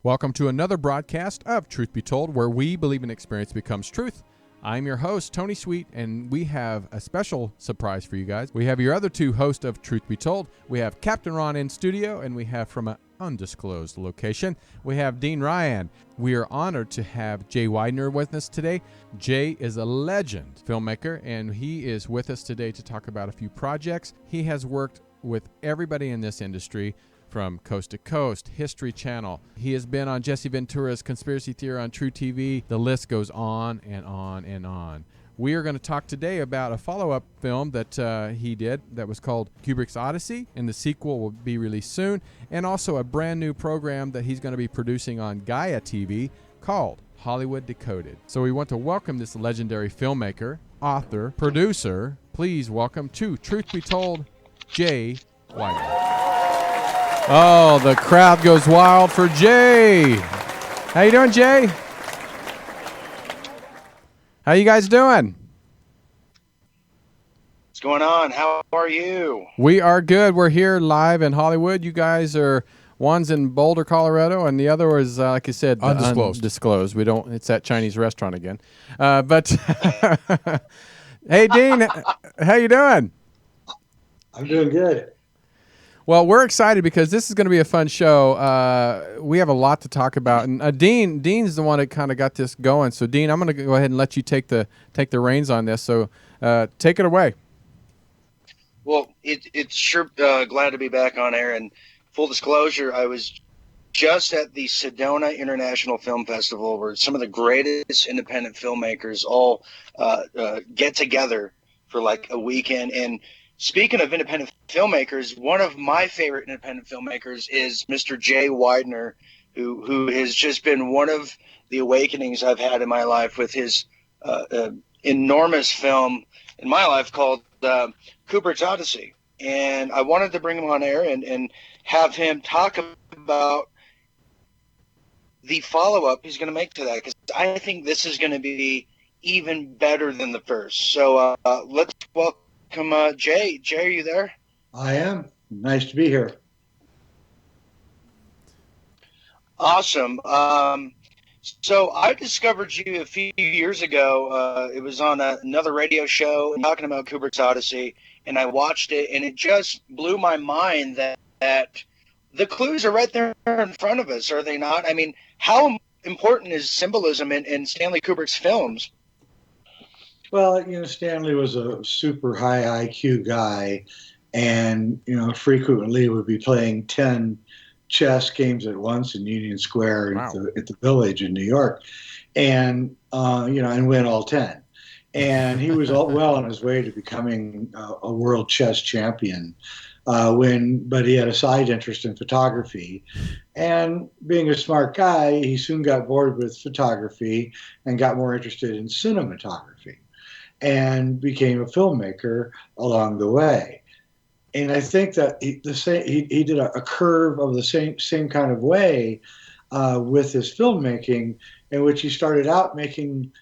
Welcome to another broadcast of Truth Be Told, where we believe in experience becomes truth. I'm your host, Tony Sweet, and we have a special surprise for you guys. We have your other two hosts of Truth Be Told. We have Captain Ron in studio, and we have from an undisclosed location, we have Dean Ryan. We are honored to have Jay Widener with us today. Jay is a legend filmmaker, and he is with us today to talk about a few projects. He has worked with everybody in this industry, from Coast to Coast, History Channel. He has been on Jesse Ventura's Conspiracy Theory on True TV. The list goes on and on and on. We are going to talk today about a follow-up film that he did that was called Kubricks Odyssey, and the sequel will be released soon, and also a brand new program that he's going to be producing on Gaia TV called Hollywood Decoded. So we want to welcome this legendary filmmaker, author, producer. Please welcome to Truth Be Told, Jay Widener. Oh, the crowd goes wild for Jay. How you doing, Jay? How you guys doing? What's going on? How are you? We are good. We're here live in Hollywood. You guys are, one's in Boulder, Colorado, and the other is, like I said, undisclosed. We don't. It's that Chinese restaurant again. But hey, Dean, how you doing? I'm doing good. Well, we're excited because this is going to be a fun show. We have a lot to talk about, and Dean's the one that kind of got this going. So, Dean, I'm going to go ahead and let you take the reins on this. So, take it away. Well, it's sure glad to be back on air. And full disclosure, I was just at the Sedona International Film Festival, where some of the greatest independent filmmakers all get together for like a weekend. And speaking of independent filmmakers, one of my favorite independent filmmakers is Mr. Jay Widener, who has just been one of the awakenings I've had in my life with his enormous film in my life called Kubricks Odyssey. And I wanted to bring him on air and have him talk about the follow-up he's going to make to that, because I think this is going to be even better than the first. So let's welcome Jay. Jay, are you there? I am. Nice to be here. Awesome. So I discovered you a few years ago. It was on another radio show talking about Kubrick's Odyssey, and I watched it, and it just blew my mind that the clues are right there in front of us, are they not? I mean, how important is symbolism in Stanley Kubrick's films? Well, Stanley was a super high IQ guy, and, frequently would be playing 10 chess games at once in Union Square at the Village in New York, and, and win all 10. And he was well on his way to becoming a world chess champion but he had a side interest in photography. And being a smart guy, he soon got bored with photography and got more interested in cinematography, and became a filmmaker along the way. And I think that he did a curve of the same kind of way with his filmmaking, in which he started out making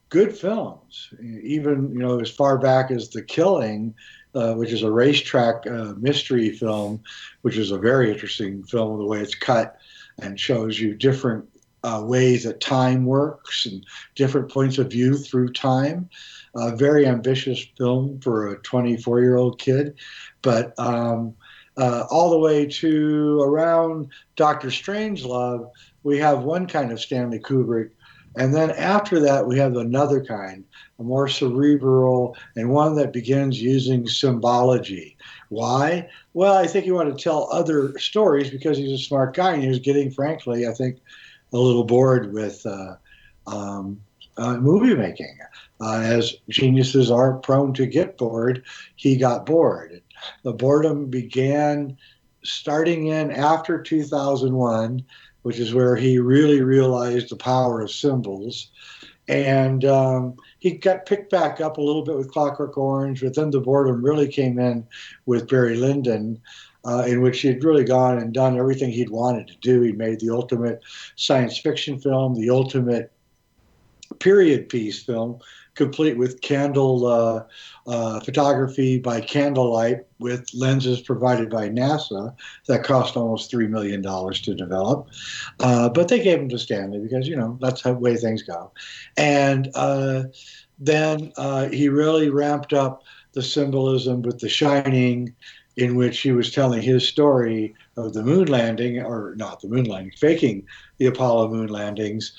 good films, even as far back as The Killing, which is a racetrack mystery film, which is a very interesting film, the way it's cut and shows you different ways that time works and different points of view through time. A very ambitious film for a 24-year-old kid, but all the way to around Dr. Strangelove, we have one kind of Stanley Kubrick, and then after that we have another kind, a more cerebral, and one that begins using symbology. Why? Well, I think he wanted to tell other stories because he's a smart guy, and he was getting, frankly, I think, a little bored with movie making. As geniuses are prone to get bored, he got bored. The boredom began starting in after 2001, which is where he really realized the power of symbols. And he got picked back up a little bit with Clockwork Orange, but then the boredom really came in with Barry Lyndon, in which he'd really gone and done everything he'd wanted to do. He made the ultimate science fiction film, the ultimate period piece film, complete with candle photography by candlelight with lenses provided by NASA that cost almost $3 million to develop. But they gave them to Stanley because, that's the way things go. And then he really ramped up the symbolism with The Shining, in which he was telling his story of the moon landing, or not the moon landing, faking the Apollo moon landings.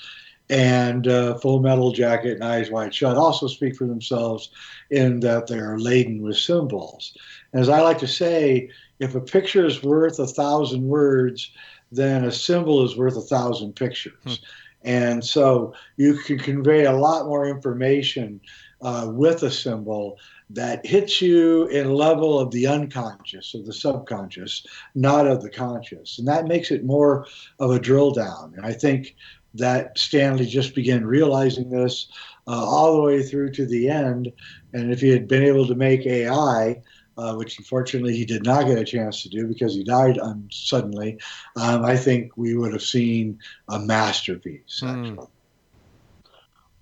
And Full Metal Jacket and Eyes Wide Shut also speak for themselves in that they're laden with symbols. As I like to say, if a picture is worth 1,000 words, then a symbol is worth 1,000 pictures. And so you can convey a lot more information with a symbol that hits you in level of the unconscious, of the subconscious, not of the conscious. And that makes it more of a drill down. And I think that Stanley just began realizing this all the way through to the end. And if he had been able to make AI, which unfortunately he did not get a chance to do because he died suddenly, I think we would have seen a masterpiece, actually.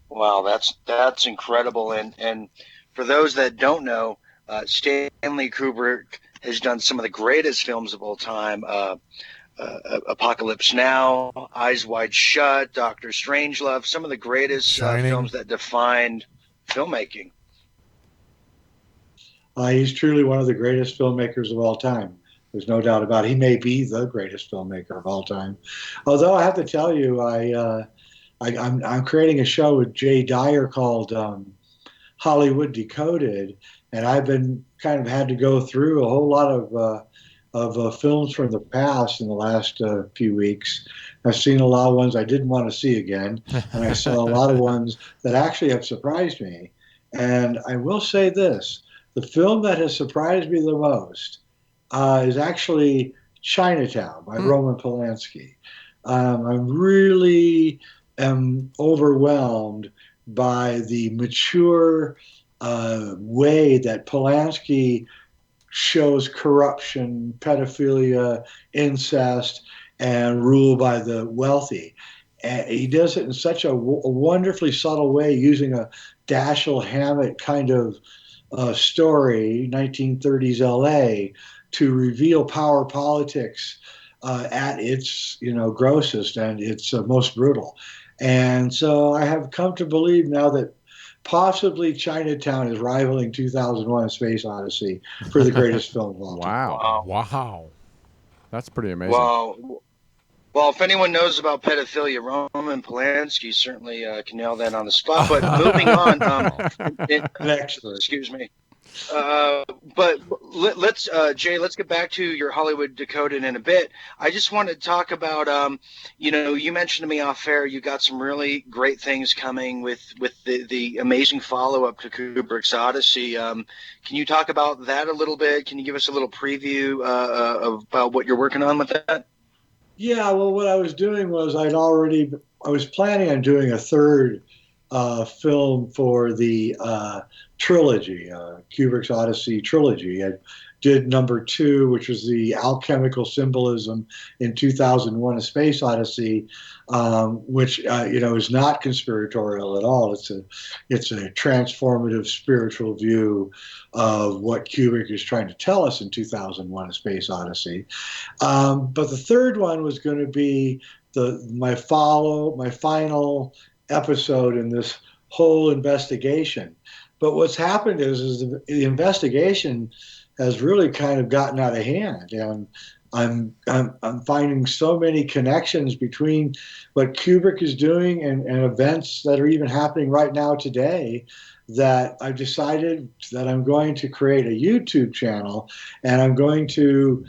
Wow, that's incredible. And for those that don't know, Stanley Kubrick has done some of the greatest films of all time. Apocalypse Now, Eyes Wide Shut, Doctor Strangelove, some of the greatest films that defined filmmaking. He's truly one of the greatest filmmakers of all time. There's no doubt about it. He may be the greatest filmmaker of all time. Although I have to tell you, I'm creating a show with Jay Dyer called Hollywood Decoded, and I've been kind of had to go through a whole lot of films from the past in the last few weeks. I've seen a lot of ones I didn't want to see again, and I saw a lot of ones that actually have surprised me. And I will say this, the film that has surprised me the most is actually Chinatown by Roman Polanski. I really am overwhelmed by the mature way that Polanski shows corruption, pedophilia, incest, and rule by the wealthy. And he does it in such a wonderfully subtle way, using a Dashiell Hammett kind of story, 1930s LA, to reveal power politics at its grossest and its most brutal. And so I have come to believe now that possibly Chinatown is rivaling 2001: A Space Odyssey for the greatest film of all time. Wow. That's pretty amazing. Well, if anyone knows about pedophilia, Roman Polanski certainly can nail that on the spot. But moving on, excuse me. But let's Jay, let's get back to your Hollywood Decoded in a bit. I just wanted to talk about, you mentioned to me off air, you got some really great things coming with the amazing follow-up to Kubrick's Odyssey. Can you talk about that a little bit? Can you give us a little preview about what you're working on with that? Yeah, well, what I was doing was I was planning on doing a third film for the trilogy, Kubrick's Odyssey trilogy. I did number 2, which was the alchemical symbolism in 2001: A Space Odyssey, which is not conspiratorial at all. It's a transformative spiritual view of what Kubrick is trying to tell us in 2001: A Space Odyssey. But the third one was going to be my final episode in this whole investigation. But what's happened is the investigation has really kind of gotten out of hand, and I'm finding so many connections between what Kubrick is doing and events that are even happening right now today, that I've decided that I'm going to create a YouTube channel, and I'm going to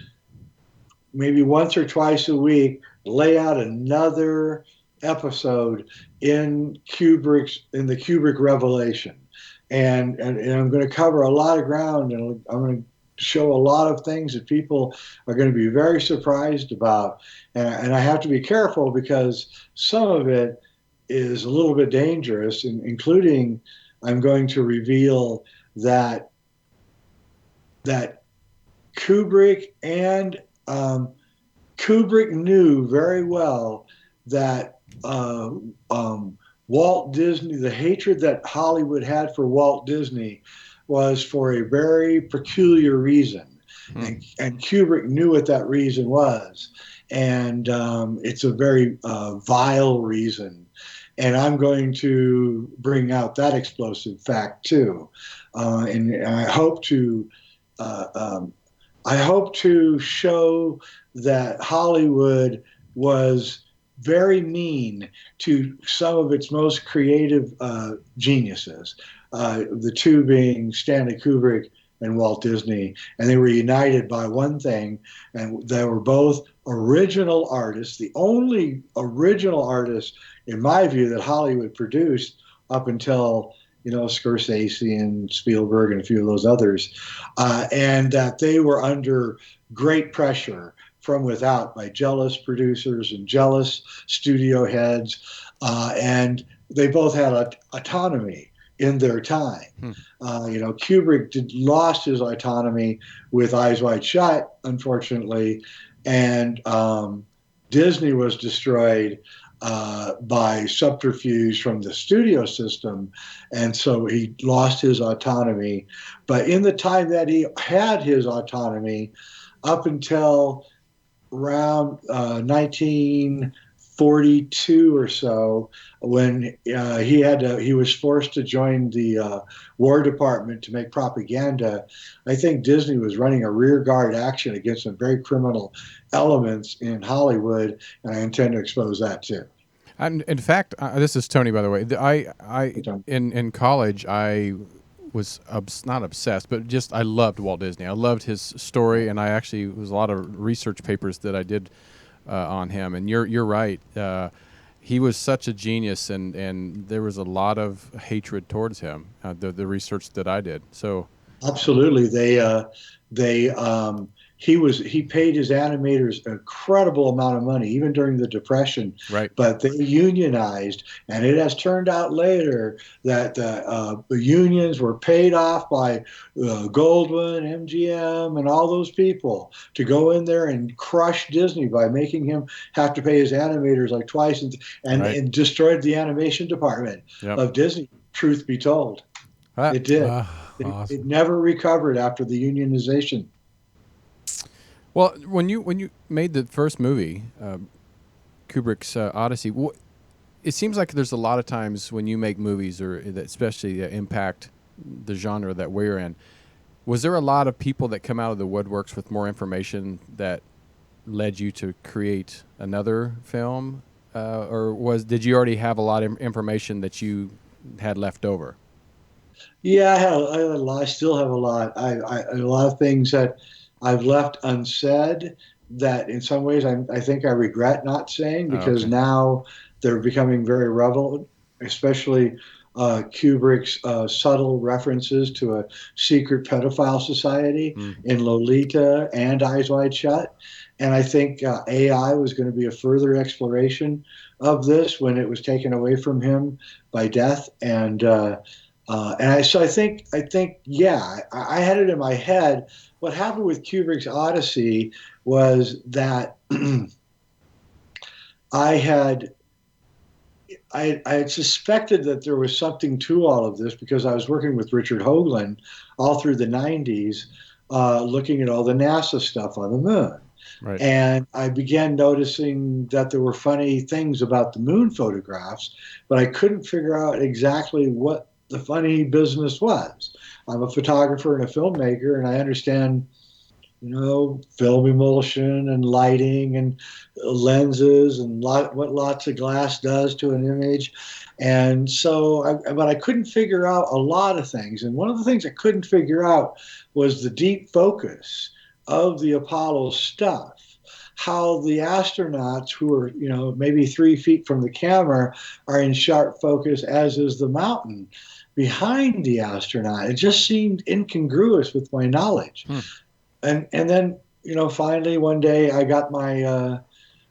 maybe once or twice a week lay out another episode in the Kubrick Revelation. And I'm going to cover a lot of ground, and I'm going to show a lot of things that people are going to be very surprised about. And I have to be careful because some of it is a little bit dangerous, including I'm going to reveal that Kubrick Kubrick knew very well that Walt Disney, the hatred that Hollywood had for Walt Disney was for a very peculiar reason. And Kubrick knew what that reason was. And it's a very vile reason. And I'm going to bring out that explosive fact too. And I hope to show that Hollywood was very mean to some of its most creative geniuses, the two being Stanley Kubrick and Walt Disney. And they were united by one thing, and they were both original artists, the only original artists, in my view, that Hollywood produced up until, Scorsese and Spielberg and a few of those others, and that they were under great pressure from without by jealous producers and jealous studio heads, and they both had autonomy in their time. Kubrick lost his autonomy with Eyes Wide Shut, unfortunately, and Disney was destroyed by subterfuge from the studio system, and so he lost his autonomy. But in the time that he had his autonomy, up until around 1942 or so, when he was forced to join the War Department to make propaganda, I think Disney was running a rearguard action against some very criminal elements in Hollywood, and I intend to expose that too. And in fact, this is Tony, by the way. In college, I was not obsessed, but just I loved Walt Disney. I loved his story, and it was a lot of research papers that I did on him. And you're right. He was such a genius, and there was a lot of hatred towards him. The research that I did. So absolutely, he paid his animators an incredible amount of money, even during the Depression. Right. But they unionized, and it has turned out later that the unions were paid off by Goldwyn, MGM, and all those people to go in there and crush Disney by making him have to pay his animators like twice, and destroyed the animation department of Disney. Truth be told, it did. Awesome. It never recovered after the unionization. Well, when you made the first movie, Kubrick's Odyssey, it seems like there's a lot of times when you make movies, or that especially impact the genre that we're in. Was there a lot of people that come out of the woodworks with more information that led you to create another film, or did you already have a lot of information that you had left over? Yeah, I had a lot. I still have a lot. A lot of things that I've left unsaid that in some ways I think I regret not saying, because now they're becoming very relevant, especially Kubrick's subtle references to a secret pedophile society in Lolita and Eyes Wide Shut. And I think AI was going to be a further exploration of this when it was taken away from him by death. I think, I had it in my head. What happened with Kubrick's Odyssey was that I had suspected that there was something to all of this, because I was working with Richard Hoagland all through the 90s, looking at all the NASA stuff on the moon. Right. And I began noticing that there were funny things about the moon photographs, but I couldn't figure out exactly what the funny business was. I'm a photographer and a filmmaker, and I understand, film emulsion and lighting and lenses and what lots of glass does to an image. And so, but I couldn't figure out a lot of things. And one of the things I couldn't figure out was the deep focus of the Apollo stuff. How the astronauts, who are, maybe 3 feet from the camera, are in sharp focus, as is the mountain behind the astronaut. It just seemed incongruous with my knowledge. And then, finally one day I got my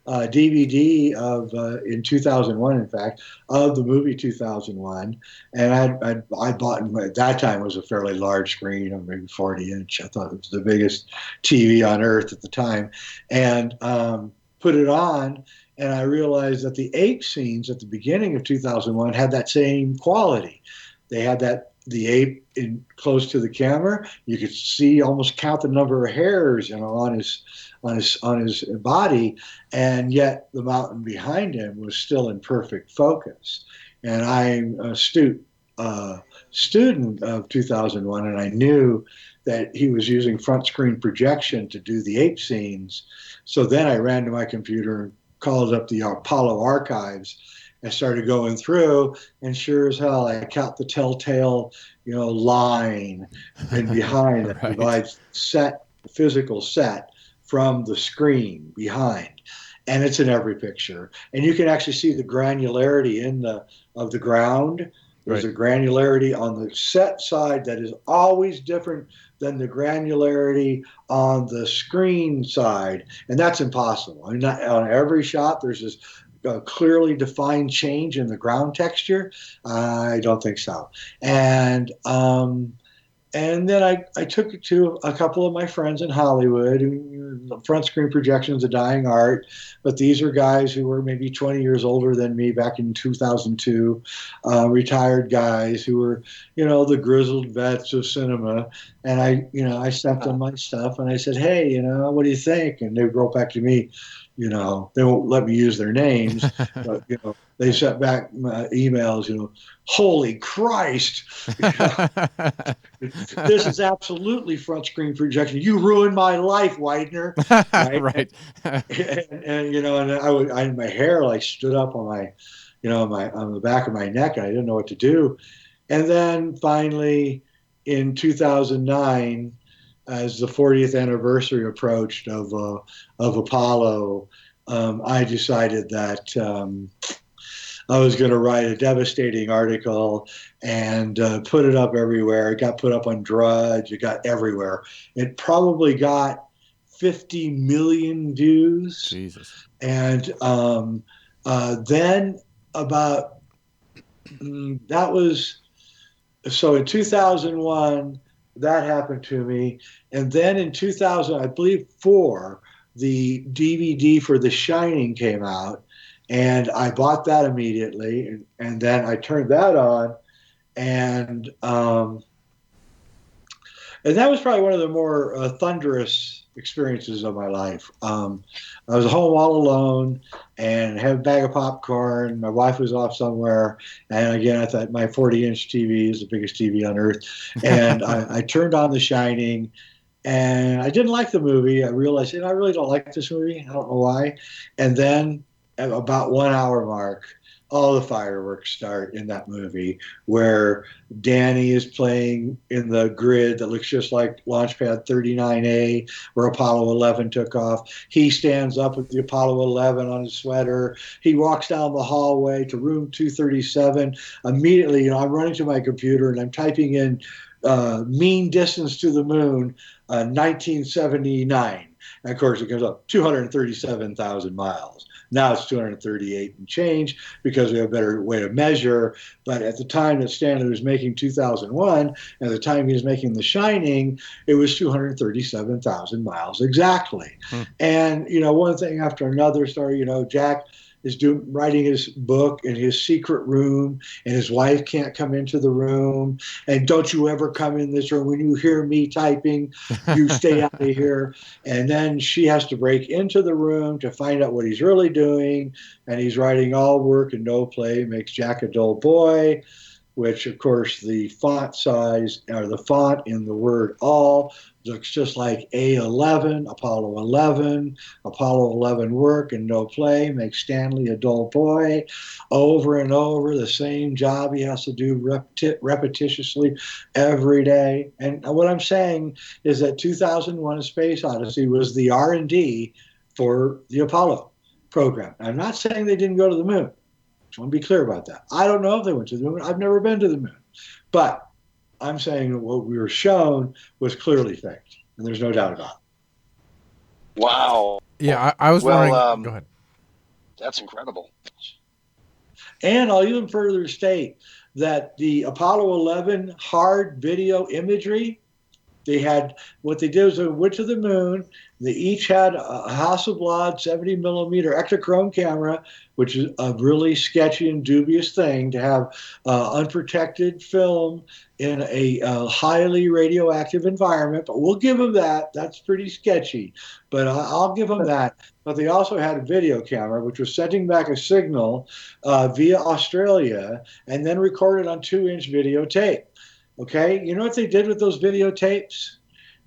DVD of, in 2001, in fact, of the movie 2001. And I bought, at that time it was a fairly large screen, maybe 40-inch. I thought it was the biggest TV on earth at the time. And put it on. and I realized that the ape scenes at the beginning of 2001 had that same quality. They had the ape in close to the camera. You could see, almost count the number of hairs, on his body, and yet the mountain behind him was still in perfect focus. And I'm a student of 2001, and I knew that he was using front screen projection to do the ape scenes. So then I ran to my computer and called up the Apollo archives and started going through, and sure as hell, I count the telltale, line and behind that Right. divides the physical set from the screen behind. And it's in every picture. And you can actually see the granularity of the ground. There's Right. a granularity on the set side that is always different than the granularity on the screen side. And that's impossible. I mean, not on every shot, there's this clearly defined change in the ground texture. I don't think so. And then I took it to a couple of my friends in Hollywood. Front screen projections, a dying art, but these are guys who were maybe 20 years older than me back in 2002, retired guys who were, the grizzled vets of cinema. And I sent them my stuff, and I said, hey, what do you think? And they wrote back to me, they won't let me use their names, but they sent back emails, holy Christ, this is absolutely front screen projection. You ruined my life, Widener. Right. Right. And my hair like stood up on my, on the back of my neck, and I didn't know what to do. And then finally, in 2009, as the 40th anniversary approached of Apollo, I decided that I was going to write a devastating article and put it up everywhere. It got put up on Drudge. It got everywhere. It probably got 50 million views. Jesus. And then about that was so in 2001 that happened to me, and then in 2000, I believe 4, the DVD for The Shining came out, and I bought that immediately, and then I turned that on, and that was probably one of the more thunderous experiences of my life. I was home all alone and had a bag of popcorn. My wife was off somewhere. And again, I thought my 40-inch TV is the biggest TV on earth. And I turned on The Shining, and I didn't like the movie. I realized, I really don't like this movie. I don't know why. And then at about 1 hour mark, all the fireworks start in that movie, where Danny is playing in the grid that looks just like Launchpad 39A, where Apollo 11 took off. He stands up with the Apollo 11 on his sweater. He walks down the hallway to room 237. Immediately, I'm running to my computer and I'm typing in mean distance to the moon, 1979. And of course, it comes up 237,000 miles. Now it's 238 and change because we have a better way to measure. But at the time that Stanley was making 2001, and the time he was making The Shining, it was 237,000 miles exactly. And, one thing after another started, Jack is writing his book in his secret room, and his wife can't come into the room. And don't you ever come in this room. When you hear me typing, you stay out of here. And then she has to break into the room to find out what he's really doing. And he's writing all work and no play, makes Jack a dull boy, which of course the font size, or the font in the word all, looks just like A11, Apollo 11, Apollo 11 work and no play, makes Stanley a dull boy. Over and over, the same job he has to do repetitiously every day. And what I'm saying is that 2001: A Space Odyssey was the R&D for the Apollo program. I'm not saying they didn't go to the moon. I just want to be clear about that. I don't know if they went to the moon. I've never been to the moon. But I'm saying that what we were shown was clearly faked, and there's no doubt about it. Wow. Yeah, I was wondering. Go ahead. That's incredible. And I'll even further state that the Apollo 11 hard video imagery They had, what they did was they went to the moon. They each had a Hasselblad 70 millimeter Ektachrome camera, which is a really sketchy and dubious thing to have unprotected film in a highly radioactive environment. But we'll give them that. That's pretty sketchy. But I'll give them that. But they also had a video camera, which was sending back a signal via Australia and then recorded on 2-inch videotape. Okay, you know what they did with those videotapes?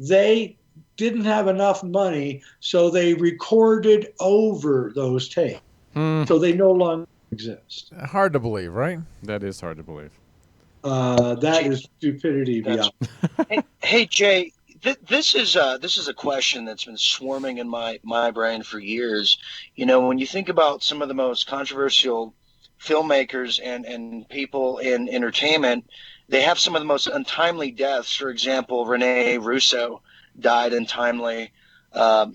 They didn't have enough money, so they recorded over those tapes. So they no longer exist. Hard to believe, right? That is hard to believe. That is stupidity beyond. Hey, Jay, this is a question that's been swarming in my brain for years. You know, when you think about some of the most controversial filmmakers and people in entertainment, they have some of the most untimely deaths. For example, Rene Russo died untimely.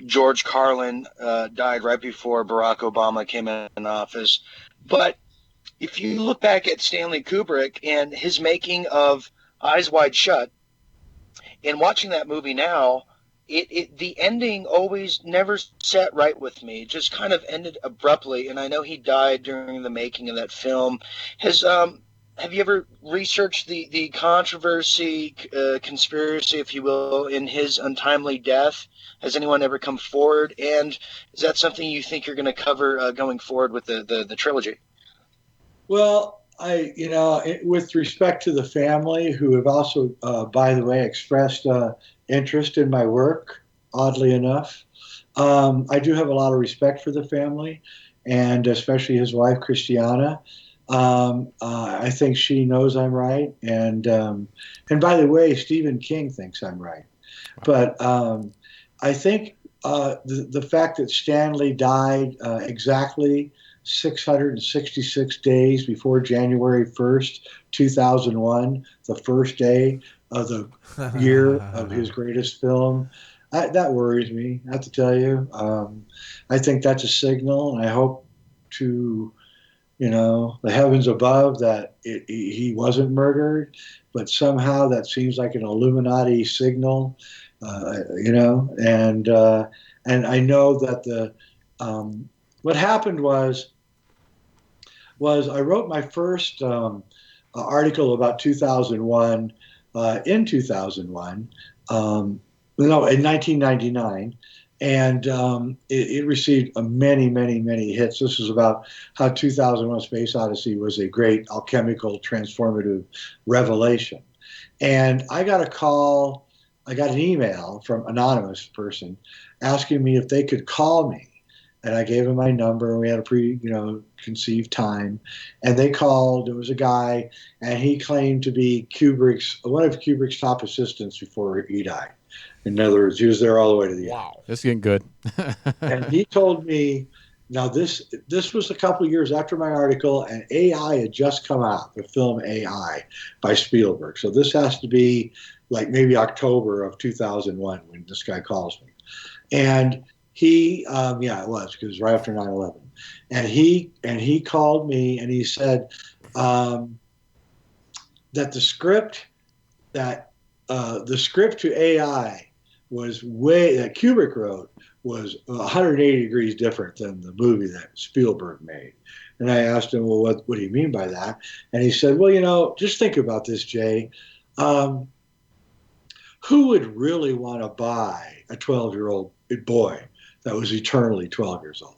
George Carlin died right before Barack Obama came in office. But if you look back at Stanley Kubrick and his making of Eyes Wide Shut, and watching that movie now, the ending always never sat right with me. It just kind of ended abruptly. And I know he died during the making of that film. Have you ever researched the controversy, conspiracy, if you will, in his untimely death? Has anyone ever come forward? And is that something you think you're going to cover going forward with the trilogy? Well, with respect to the family, who have also, by the way, expressed interest in my work, oddly enough, I do have a lot of respect for the family, and especially his wife, Christiana. I think she knows I'm right, and by the way, Stephen King thinks I'm right. But I think the fact that Stanley died exactly 666 days before January 1st, 2001, the first day of the year of his greatest film, that worries me, I have to tell you. I think that's a signal, and I hope to, the heavens above, that he wasn't murdered, but somehow that seems like an Illuminati signal, and I know that what happened was I wrote my first article about 2001 in 2001, in 1999, and it received many, many, many hits. This was about how 2001: Space Odyssey was a great alchemical transformative revelation. And I got an email from an anonymous person asking me if they could call me. And I gave him my number, and we had a conceived time. And they called. It was a guy, and he claimed to be one of Kubrick's top assistants before he died. In other words, he was there all the way to the end. Wow, this is getting good. And he told me, now this was a couple of years after my article, and AI had just come out, the film AI by Spielberg. So this has to be like maybe October of 2001 when this guy calls me. And he, it was, because it was right after 9/11. And he called me, and he said that the script to AI that Kubrick wrote was 180 degrees different than the movie that Spielberg made. And I asked him, well, what do you mean by that? And he said, well, just think about this, Jay. Who would really want to buy a 12-year-old boy that was eternally 12 years old?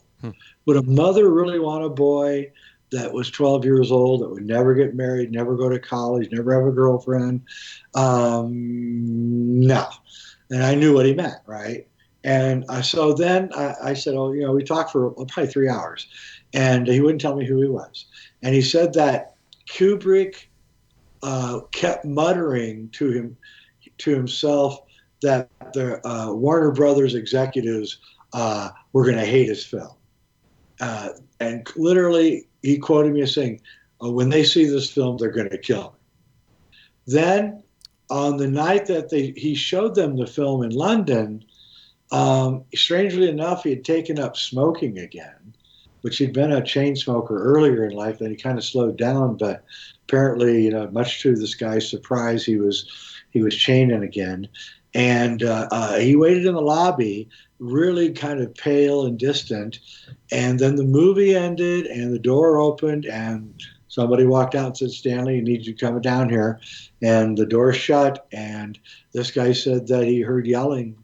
Would a mother really want a boy that was 12 years old, that would never get married, never go to college, never have a girlfriend? No. And I knew what he meant, right? And so then I said, we talked for probably 3 hours, and he wouldn't tell me who he was. And he said that Kubrick kept muttering to himself that the Warner Brothers executives were going to hate his film. And literally, he quoted me as saying, when they see this film, they're going to kill me. Then, on the night that he showed them the film in London, strangely enough, he had taken up smoking again, which he'd been a chain smoker earlier in life, and he kind of slowed down, but apparently, much to this guy's surprise, he was chaining again. And he waited in the lobby, really kind of pale and distant. And then the movie ended and the door opened and somebody walked out and said, Stanley, you need you to come down here. And the door shut. And this guy said that he heard yelling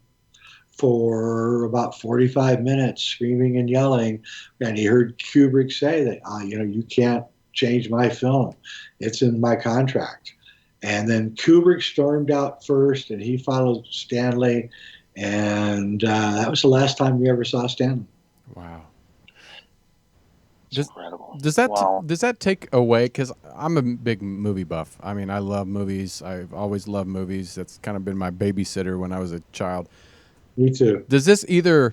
for about 45 minutes, screaming and yelling. And he heard Kubrick say that, you can't change my film. It's in my contract. And then Kubrick stormed out first, and he followed Stanley. And that was the last time we ever saw Stanley. Wow. Incredible. Does that take away? Because I'm a big movie buff. I mean, I love movies. I've always loved movies. That's kind of been my babysitter when I was a child. Me too. Does this either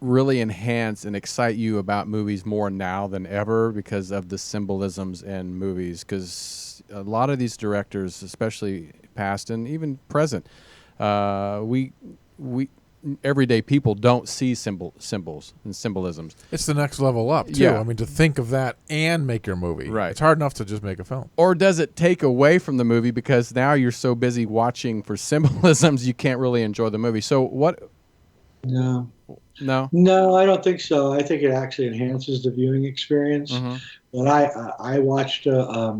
really enhance and excite you about movies more now than ever because of the symbolisms in movies? Because a lot of these directors, especially past and even present, we everyday people don't see symbols and symbolisms. It's the next level up, too. Yeah. I mean, to think of that and make your movie. Right. It's hard enough to just make a film. Or does it take away from the movie because now you're so busy watching for symbolisms you can't really enjoy the movie? So what? No, No? I don't think so. I think it actually enhances the viewing experience. Mm-hmm. When I watched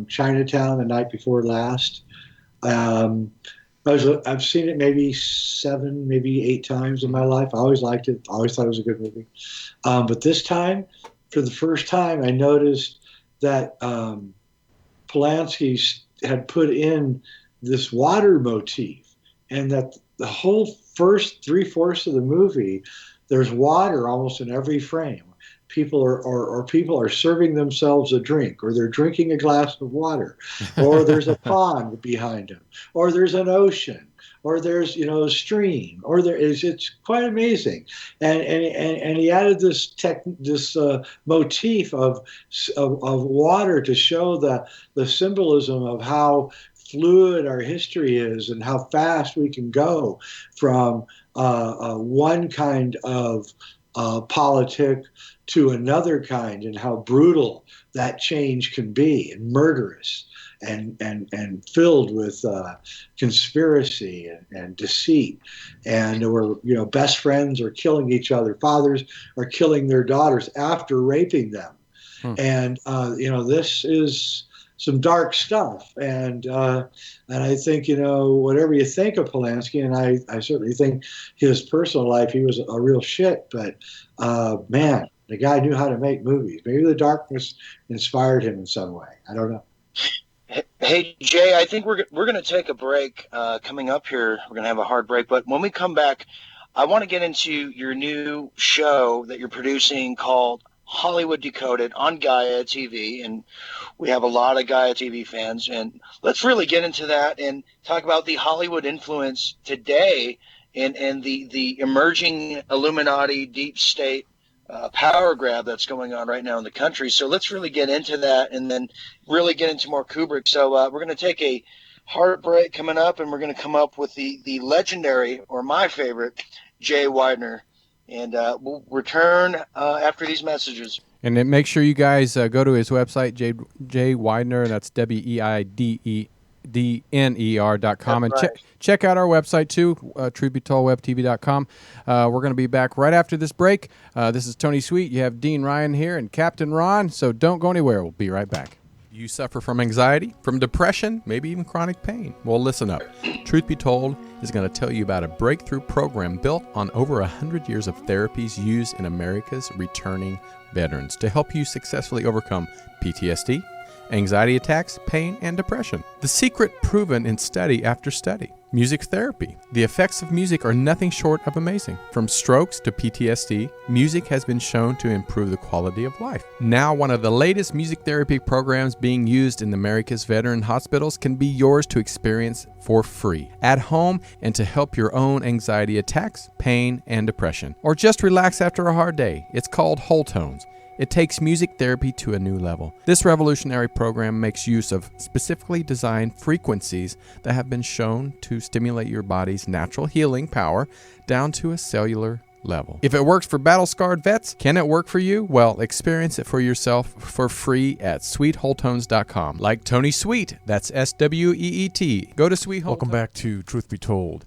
Chinatown the night before last, I've seen it maybe 7, maybe 8 times in my life. I always liked it. I always thought it was a good movie. But this time, for the first time, I noticed that Polanskis had put in this water motif, and that the whole first 3/4 of the movie, there's water almost in every frame. People are serving themselves a drink, or they're drinking a glass of water, or there's a pond behind them, or there's an ocean, or there's a stream, or it's quite amazing. And he added this motif of water to show the symbolism of how fluid our history is and how fast we can go from one kind of politic to another kind, and how brutal that change can be, and murderous, and filled with conspiracy and deceit, and where best friends are killing each other, fathers are killing their daughters after raping them, and this is some dark stuff, and I think whatever you think of Polanski, and I certainly think his personal life, he was a real shit, but man, the guy knew how to make movies. Maybe the darkness inspired him in some way. I don't know. Hey Jay, I think we're going to take a break coming up here. We're going to have a hard break, but when we come back, I want to get into your new show that you're producing called Hollywood Decoded on Gaia TV, and we have a lot of Gaia TV fans, and let's really get into that and talk about the Hollywood influence today and the emerging Illuminati deep state power grab that's going on right now in the country. So let's really get into that and then really get into more Kubrick. So we're going to take a hard break coming up, and we're going to come up with the legendary, or my favorite, Jay Widener. And we'll return after these messages. And then make sure you guys go to his website, Jay Widener, and that's WEIDNER.com. And right. check out our website, too, truthbetoldwebtv.com. We're going to be back right after this break. This is Tony Sweet. You have Dean Ryan here and Captain Ron, so don't go anywhere. We'll be right back. You suffer from anxiety, from depression, maybe even chronic pain? Well, listen up. Truth Be Told is going to tell you about a breakthrough program built on over 100 years of therapies used in America's returning veterans to help you successfully overcome PTSD, anxiety attacks, pain, and depression. The secret proven in study after study. Music therapy. The effects of music are nothing short of amazing. From strokes to PTSD, music has been shown to improve the quality of life. Now, one of the latest music therapy programs being used in America's veteran hospitals can be yours to experience for free at home and to help your own anxiety attacks, pain, and depression. Or just relax after a hard day. It's called Whole Tones. It takes music therapy to a new level. This revolutionary program makes use of specifically designed frequencies that have been shown to stimulate your body's natural healing power down to a cellular level. If it works for battle-scarred vets, can it work for you? Well, experience it for yourself for free at sweetwholetones.com. Like Tony Sweet, that's SWEET. Go to Sweet Whole Welcome back to Truth Be Told.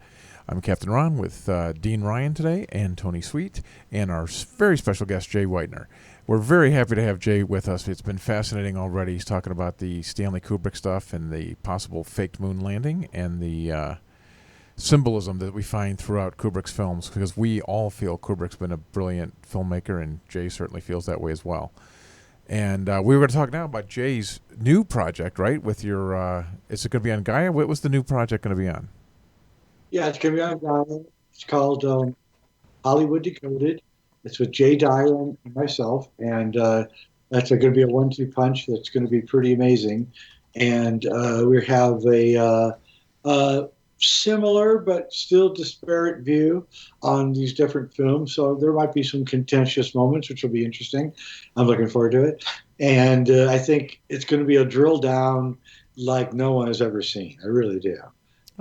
I'm Captain Ron with Dean Ryan today and Tony Sweet and our very special guest, Jay Widener. We're very happy to have Jay with us. It's been fascinating already. He's talking about the Stanley Kubrick stuff and the possible faked moon landing and the symbolism that we find throughout Kubrick's films, because we all feel Kubrick's been a brilliant filmmaker, and Jay certainly feels that way as well. And we were going to talk now about Jay's new project, right? With your, is it going to be on Gaia? What was the new project going to be on? Yeah, it's going to be on Gaia. It's called Hollywood Decoded. It's with Jay Dyer and myself, and that's going to be a 1-2 punch that's going to be pretty amazing. And we have a similar but still disparate view on these different films, so there might be some contentious moments, which will be interesting. I'm looking forward to it, and I think it's going to be a drill down like no one has ever seen. I really do.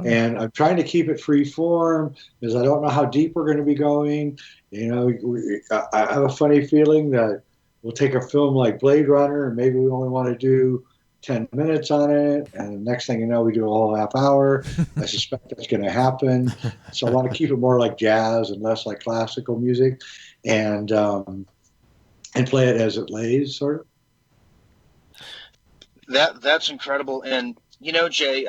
And I'm trying to keep it free form because I don't know how deep we're going to be going. You know, I have a funny feeling that we'll take a film like Blade Runner and maybe we only want to do 10 minutes on it, and the next thing you know, we do a whole half hour. I suspect that's going to happen. So I want to keep it more like jazz and less like classical music, and play it as it lays, sort of. That's incredible. And you know, Jay,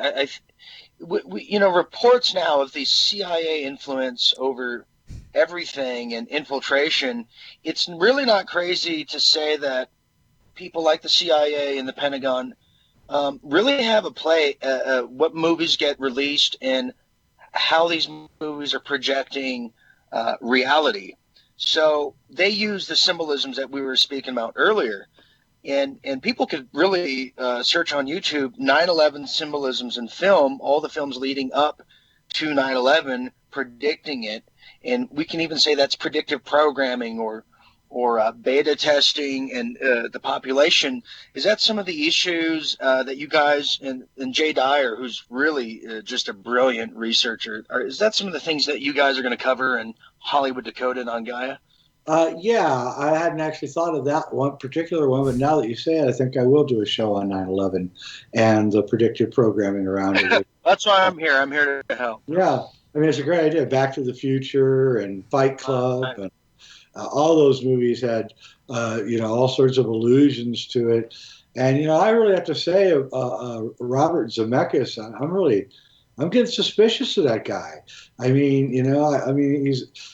you know, reports now of the CIA influence over everything and infiltration. It's really not crazy to say that people like the CIA and the Pentagon really have a play what movies get released and how these movies are projecting reality. So they use the symbolisms that we were speaking about earlier. And people could really search on YouTube 9/11 symbolisms in film, all the films leading up to 9/11, predicting it. And we can even say that's predictive programming or beta testing and the population. Is that some of the issues that you guys and Jay Dyer, who's really just a brilliant researcher, is that some of the things that you guys are going to cover in Hollywood Decoded on Gaia? Yeah, I hadn't actually thought of that one particular one, but now that you say it, I think I will do a show on 9/11 and the predictive programming around it. That's why I'm here. I'm here to help. Yeah, I mean, it's a great idea. Back to the Future and Fight Club and all those movies had, you know, all sorts of allusions to it. And, you know, I really have to say, Robert Zemeckis, I'm getting suspicious of that guy. I mean, you know,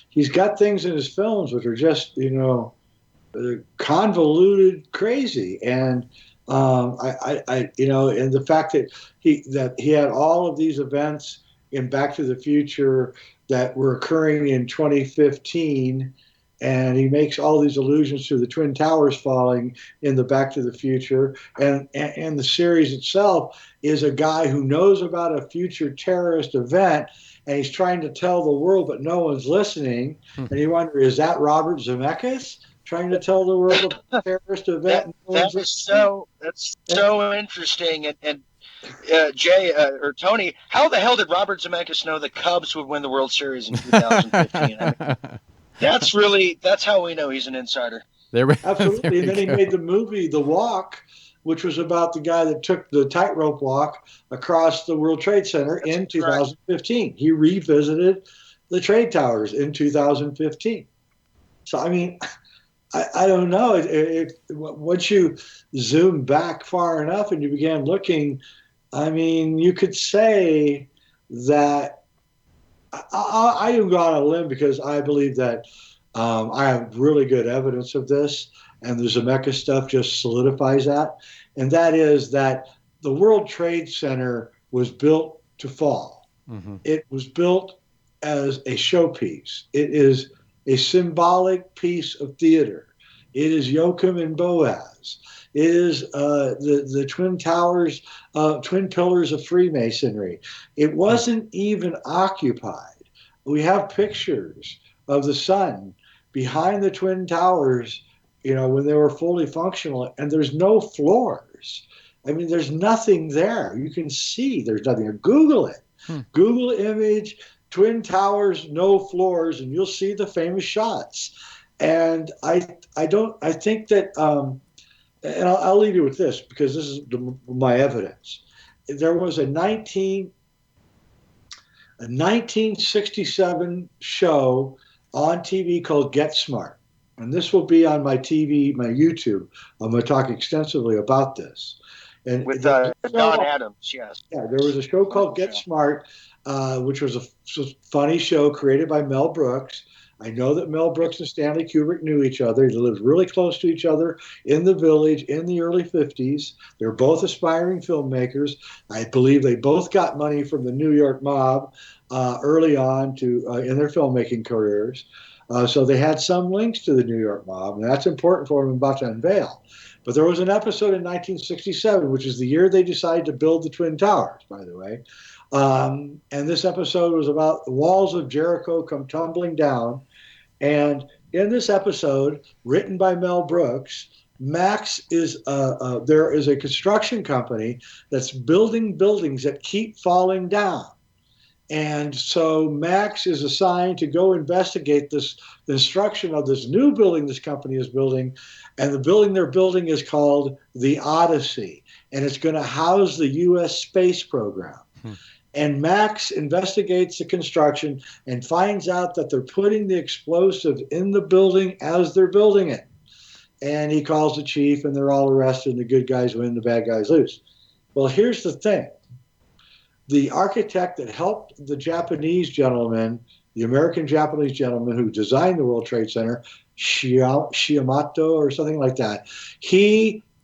he's got things in his films which are just, you know, convoluted, crazy. And you know, and the fact that he had all of these events in Back to the Future that were occurring in 2015, and he makes all these allusions to the Twin Towers falling in the Back to the Future. And the series itself is a guy who knows about a future terrorist event, and he's trying to tell the world, but no one's listening. And you wonder, is that Robert Zemeckis trying to tell the world about a terrorist event? That's so interesting. And Jay or Tony, how the hell did Robert Zemeckis know the Cubs would win the World Series in 2015? I mean, that's how we know he's an insider. Absolutely. And then he made the movie The Walk, which was about the guy that took the tightrope walk across the World Trade Center in 2015. Right. He revisited the trade towers in 2015. So, I mean, I don't know. Once you zoom back far enough and you began looking, I mean, you could say that I didn't go on a limb because I believe that I have really good evidence of this, and the Zemeckis stuff just solidifies that. And that is that the World Trade Center was built to fall. Mm-hmm. It was built as a showpiece. It is a symbolic piece of theater. It is Joachim and Boaz. It is the Twin Towers, Twin Pillars of Freemasonry. It wasn't even occupied. We have pictures of the sun behind the Twin Towers, you know, when they were fully functional, and there's no floors. I mean, there's nothing there. You can see there's nothing. Google it. Google image Twin Towers, no floors, and you'll see the famous shots. And I think that, and I'll leave you with this because this is my evidence. There was a 1967 show on TV called Get Smart. And this will be on my TV, my YouTube. I'm going to talk extensively about this. And with Don Adams, yes. Yeah, there was a show called Get Smart, which was a funny show created by Mel Brooks. I know that Mel Brooks and Stanley Kubrick knew each other. They lived really close to each other in the Village in the early 50s. They're both aspiring filmmakers. I believe they both got money from the New York mob early on in their filmmaking careers. So they had some links to the New York mob, and that's important for them about to unveil. But there was an episode in 1967, which is the year they decided to build the Twin Towers, by the way. And this episode was about the walls of Jericho come tumbling down. And in this episode, written by Mel Brooks, Max is there is a construction company that's building buildings that keep falling down. And so Max is assigned to go investigate the construction of this new building this company is building. And the building they're building is called the Odyssey. And it's going to house the U.S. space program. And Max investigates the construction and finds out that they're putting the explosive in the building as they're building it. And he calls the chief, and they're all arrested, and the good guys win, the bad guys lose. Well, here's the thing. The architect that helped the Japanese gentleman, the American-Japanese gentleman who designed the World Trade Center, Shiamato or something like that,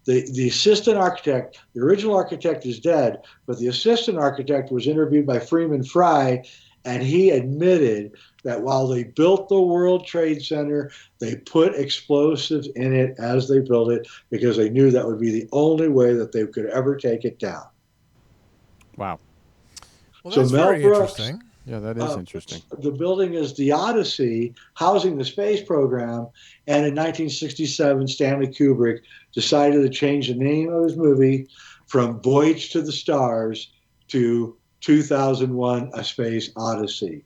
the assistant architect, the original architect is dead, but the assistant architect was interviewed by Freeman Fry, and he admitted that while they built the World Trade Center, they put explosives in it as they built it because they knew that would be the only way that they could ever take it down. Wow. Well, so that's Mel very Brooks, interesting. Yeah, that is interesting. The building is the Odyssey, housing the space program. And in 1967, Stanley Kubrick decided to change the name of his movie from Voyage to the Stars to 2001: A Space Odyssey.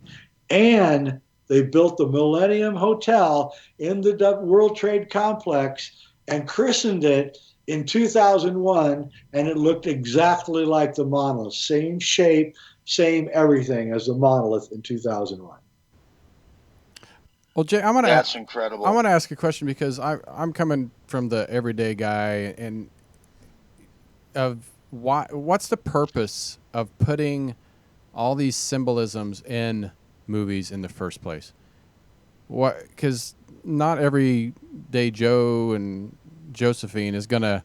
And they built the Millennium Hotel in the World Trade Complex and christened it in 2001, and it looked exactly like the monolith. Same shape, same everything as the monolith in 2001. Well, Jay, that's incredible. I want to ask a question because I'm coming from the everyday guy, and what's the purpose of putting all these symbolisms in movies in the first place? Because not everyday Joe and Josephine is going to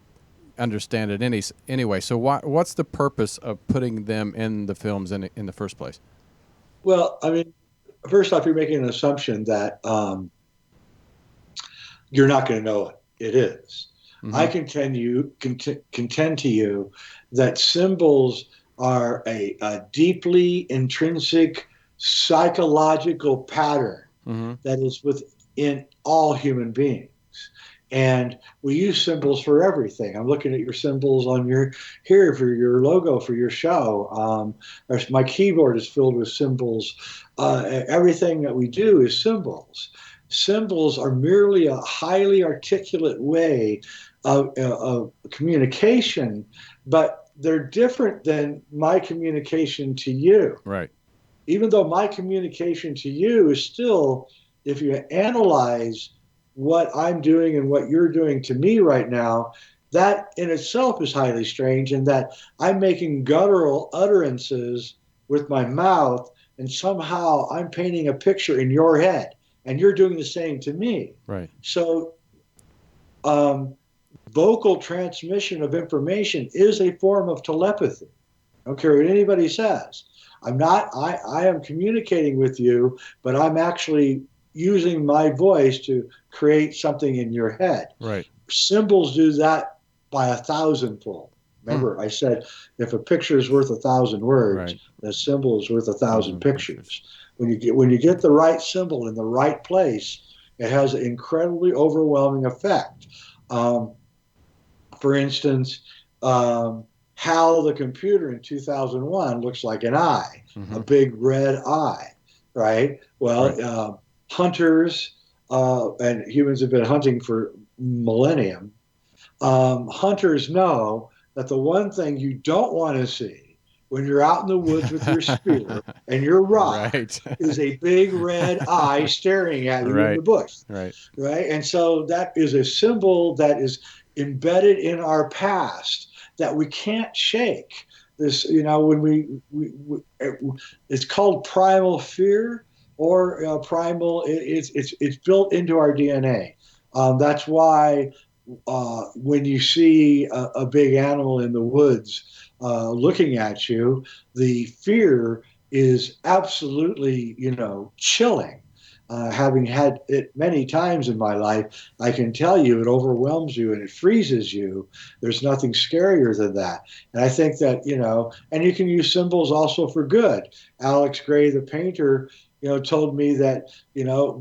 understand it anyway. So what's the purpose of putting them in the films in the first place? Well, I mean, first off, you're making an assumption that you're not going to know it is. Mm-hmm. I contend to you that symbols are a deeply intrinsic psychological pattern that is within all human beings. And we use symbols for everything. I'm looking at your symbols on here for your logo for your show. My keyboard is filled with symbols. Everything that we do is symbols. Symbols are merely a highly articulate way of communication, but they're different than my communication to you. Right. Even though my communication to you is still, if you analyze what I'm doing and what you're doing to me right now, that in itself is highly strange, in that I'm making guttural utterances with my mouth, and somehow I'm painting a picture in your head, and you're doing the same to me. Right. So vocal transmission of information is a form of telepathy. I don't care what anybody says. I am communicating with you, but I'm actually using my voice to create something in your head. Right. Symbols do that by 1,000-fold. Remember, I said if a picture is worth 1,000 words, right, the symbol is worth 1,000 pictures. When you get the right symbol in the right place, it has an incredibly overwhelming effect. For instance, HAL the computer in 2001 looks like an eye, a big red eye. right? Well, hunters and humans have been hunting for millennium. Hunters know that the one thing you don't want to see when you're out in the woods with your spear and your rock Right. is a big red eye staring at you in the bush. Right. Right. And so that is a symbol that is embedded in our past that we can't shake. This, when it's called primal fear or primal, it's built into our DNA. That's why when you see a big animal in the woods looking at you, the fear is absolutely, chilling. Having had it many times in my life, I can tell you it overwhelms you and it freezes you. There's nothing scarier than that. And I think that, and you can use symbols also for good. Alex Gray, the painter, told me that,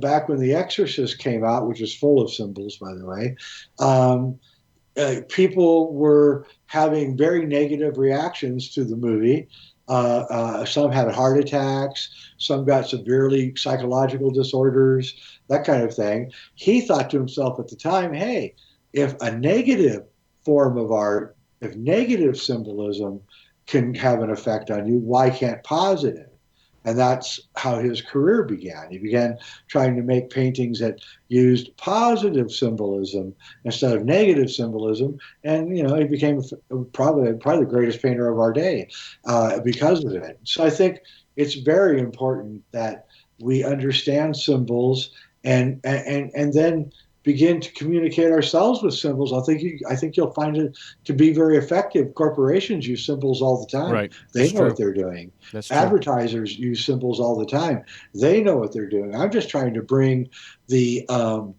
back when The Exorcist came out, which is full of symbols, by the way, people were having very negative reactions to the movie. Some had heart attacks, some got severely psychological disorders, that kind of thing. He thought to himself at the time, hey, if a negative form of art, if negative symbolism can have an effect on you, why can't positive? And that's how his career began. He began trying to make paintings that used positive symbolism instead of negative symbolism. And, he became probably the greatest painter of our day because of it. So I think it's very important that we understand symbols and then begin to communicate ourselves with symbols. I think you'll find it to be very effective. Corporations use symbols all the time. Right. They know what they're doing. That's true. Advertisers use symbols all the time. They know what they're doing. I'm just trying to bring these ideas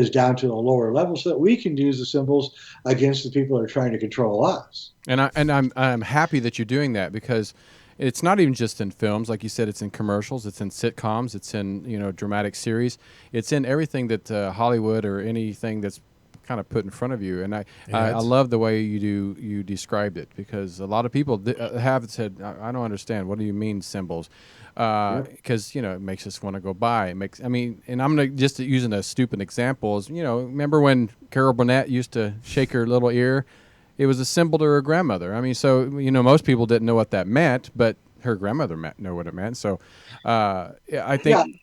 down to the lower level so that we can use the symbols against the people that are trying to control us. And I'm happy that you're doing that, because it's not even just in films, like you said. It's in commercials, it's in sitcoms, it's in dramatic series, it's in everything that Hollywood or anything that's kind of put in front of you. And I love the way you described it, because a lot of people have said, I don't understand. What do you mean symbols? Because it makes us want to go buy. And I'm just using a stupid example. Is remember when Carol Burnett used to shake her little ear? It was a symbol to her grandmother. So most people didn't know what that meant, but her grandmother knew what it meant. So I think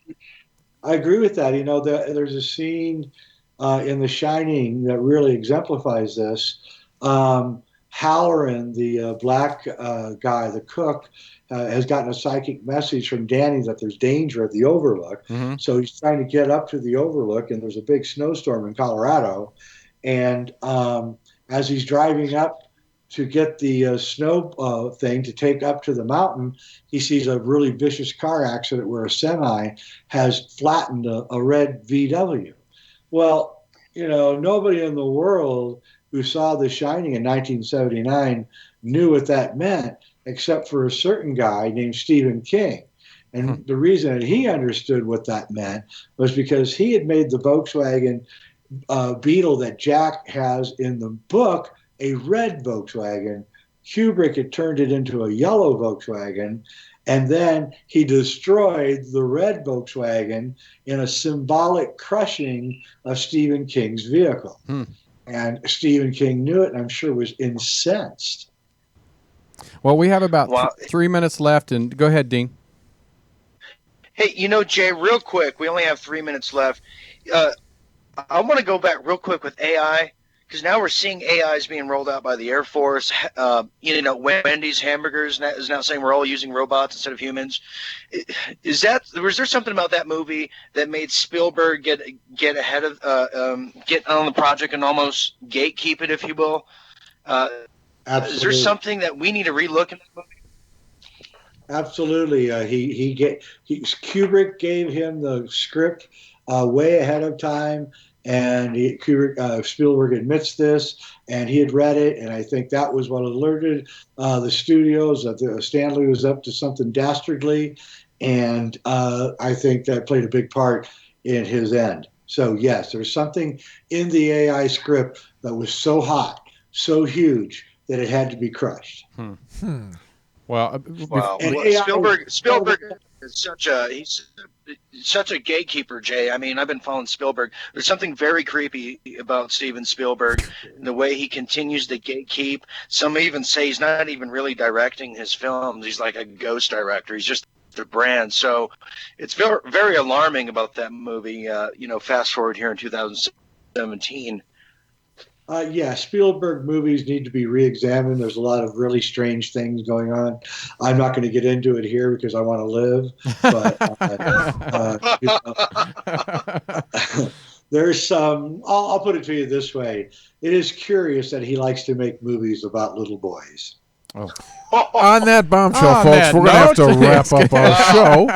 I agree with that. There's a scene in The Shining that really exemplifies this. Halloran, the black guy, the cook, has gotten a psychic message from Danny that there's danger at the Overlook. Mm-hmm. So he's trying to get up to the Overlook, and there's a big snowstorm in Colorado. And as he's driving up to get the snow thing to take up to the mountain, he sees a really vicious car accident where a semi has flattened a red VW. Well, nobody in the world who saw The Shining in 1979 knew what that meant, except for a certain guy named Stephen King. And the reason that he understood what that meant was because he had made the Volkswagen Beetle that Jack has in the book a red Volkswagen. Kubrick had turned it into a yellow Volkswagen, and then he destroyed the red Volkswagen in a symbolic crushing of Stephen King's vehicle. And Stephen King knew it, and I'm sure was incensed. Well, we have about 3 minutes left, and go ahead, Dean. Hey, Jay, real quick, we only have 3 minutes left. I want to go back real quick with AI, because now we're seeing AIs being rolled out by the Air Force. Wendy's Hamburgers is now saying we're all using robots instead of humans. Was there something about that movie that made Spielberg get ahead of get on the project and almost gatekeep it, if you will? Absolutely. Is there something that we need to relook in that movie? Absolutely. Kubrick gave him the script way ahead of time, and Spielberg admits this, and he had read it, and I think that was what alerted the studios that Stanley was up to something dastardly, and I think that played a big part in his end. So yes, there's something in the AI script that was so hot, so huge, that it had to be crushed. Well, Well, Wow. And Well, AI Spielberg is he's such a gatekeeper, Jay. I mean, I've been following Spielberg. There's something very creepy about Steven Spielberg, and the way he continues to gatekeep. Some even say he's not even really directing his films. He's like a ghost director. He's just the brand. So it's very, very alarming about that movie. Fast forward here in 2017. Yeah, Spielberg movies need to be re-examined. There's a lot of really strange things going on. I'm not going to get into it here because I want to live. But there's some. I'll put it to you this way: it is curious that he likes to make movies about little boys. Oh. On that bombshell, folks, man, we're going to have to wrap up our show.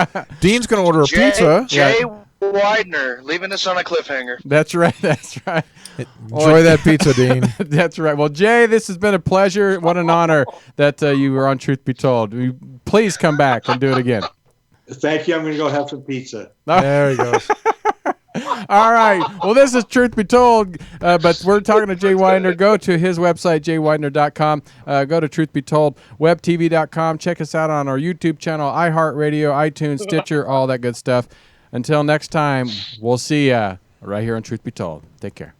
Dean's going to order a pizza. Jay Widener, leaving us on a cliffhanger. That's right. That's right. Enjoy that pizza, Dean. That's right. Well, Jay, this has been a pleasure. What an honor that you were on Truth Be Told. Please come back and do it again. Thank you. I'm going to go have some pizza. There he goes. All right. Well, this is Truth Be Told, but we're talking to Jay Widener. Go to his website, jaywidener.com. Go to Truth Be Told, webtv.com. Check us out on our YouTube channel, iHeartRadio, iTunes, Stitcher, all that good stuff. Until next time, we'll see ya right here on Truth Be Told. Take care.